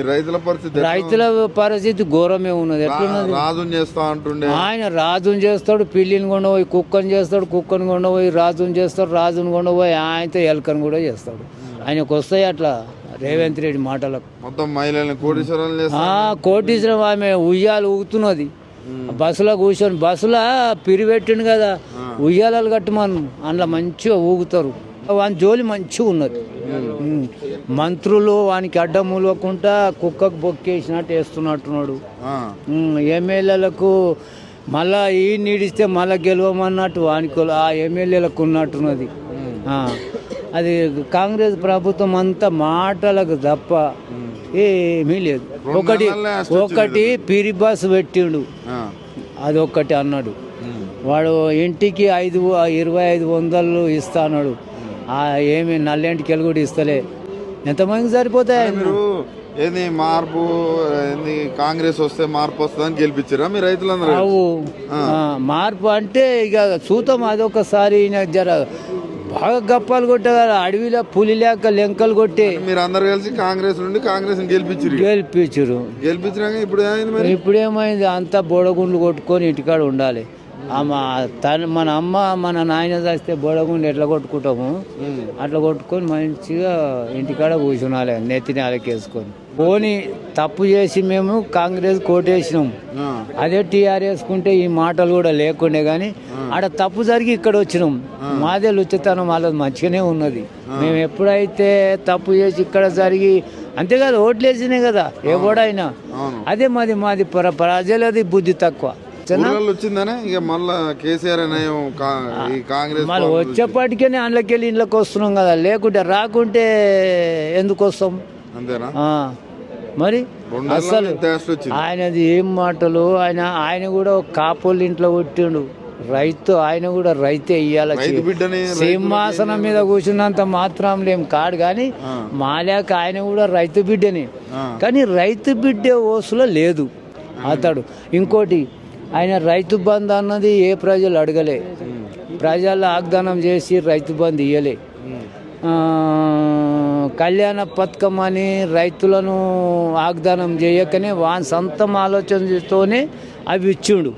రైతుల పరిస్థితి ఘోరమే ఉన్నది. ఎట్లున్నది? ఆయన రాజుని చేస్తాడు, పిల్లిని కొండపోయి కుక్కని చేస్తాడు, కుక్కని కొండపోయి రాజుని చేస్తాడు, రాజుని కొండపోయి ఆయనతో ఎలకని కూడా చేస్తాడు. ఆయనకు వస్తాయి అట్లా రేవంత్ రెడ్డి మాటలకు. మొత్తం మహిళల్ని కోటీశ్వరం ఆమె ఉయ్యాలు ఊగుతున్నది. బస్సులో కూర్చొని బస్సులో పిరిపెట్టిండు కదా, ఉయ్యాలలు కట్టమను, అందులో మంచిగా ఊగుతారు. వాని జోలి మంచిగా ఉన్నది. మంత్రులు వానికి అడ్డం మూలకుండా కుక్కకు బొక్కేసినట్టు వేస్తున్నట్టున్నాడు. ఎమ్మెల్యేలకు మళ్ళా ఈ నీడిస్తే మళ్ళా గెలవమన్నట్టు వానికి ఆ ఎమ్మెల్యేలకు ఉన్నట్టున్నది. అది కాంగ్రెస్ ప్రభుత్వం అంతా మాటలకు తప్ప ఏమీ లేదు. ఒకటి పిరి బస్సు పెట్టిండు, అదొక్కటి అన్నాడు. వాడు ఇంటికి 2500 ఇస్తా అన్నాడు. ఏమి నల్లేంటికి కూడా ఇస్తలే. ఎంతమందికి సరిపోతాయి? ఏంది మార్పు, ఏంది కాంగ్రెస్ వస్తే మార్పు వస్తుందని గెలిపించారా మీ రైతులందరూ? మార్పు అంటే ఇక చూద్దాం. అదొకసారి జర బాగా గప్పాలు కొట్టగల అడవిలో పులి లేక లెంకలు కొట్టి మీరు అందరు కలిసి కాంగ్రెస్ నుండి కాంగ్రెస్ గెలిపించారు. గెలిపించినాక ఇప్పుడు ఏమైంది? అంతా బోడగుండ్లు కొట్టుకొని ఇంటికాడ ఉండాలి. మన అమ్మ మన నాయన చేస్తే బోడగుండు ఎట్లా కొట్టుకుంటాము అట్లా కొట్టుకొని మంచిగా ఇంటికాడ కూర్చునాలి, నెత్తిని అలకేసుకొని. పోనీ తప్పు చేసి మేము కాంగ్రెస్ కోటేసినాం, అదే టీఆర్ఎస్ కుంటే ఈ మాటలు కూడా లేకుండే. కానీ ఆడ తప్పు జరిగి ఇక్కడ వచ్చినాం. మాదే లుచ్చితనం వాళ్ళది మంచిగానే ఉన్నది. మేము ఎప్పుడైతే తప్పు చేసి ఇక్కడ జరిగి అంతేకాదు ఓట్లేసినాయి కదా ఏ ఓడైనా, అదే మాది ప్రజలది బుద్ధి తక్కువ. మళ్ళీ వచ్చేప్పటికే అందులోకెళ్ళి ఇంట్లోకి వస్తున్నాం కదా, లేకుంటే రాకుంటే ఎందుకు వస్తాం? మరి అసలు ఆయనది ఏం మాటలు. ఆయన కూడా కాపోళ్ళు ఇంట్లో కొట్టిండు. రైతు ఆయన కూడా రైతే ఇయ్యాల. సింహాసనం మీద కూర్చున్నంత మాత్రం లేం కాడు, కానీ మాలేక ఆయన కూడా రైతు బిడ్డని. కానీ రైతు బిడ్డ ఓసులో లేదు అతడు. ఇంకోటి, ఆయన రైతు బంధు అన్నది ఏ ప్రజలు అడగలే. ప్రజలు వాగ్దానం చేసి రైతు బంధు ఇయ్యలే. కళ్యాణ పథకం అని రైతులను వాగ్దానం చేయకనే వాని సొంతం ఆలోచనతోనే అవి ఇచ్చిండు.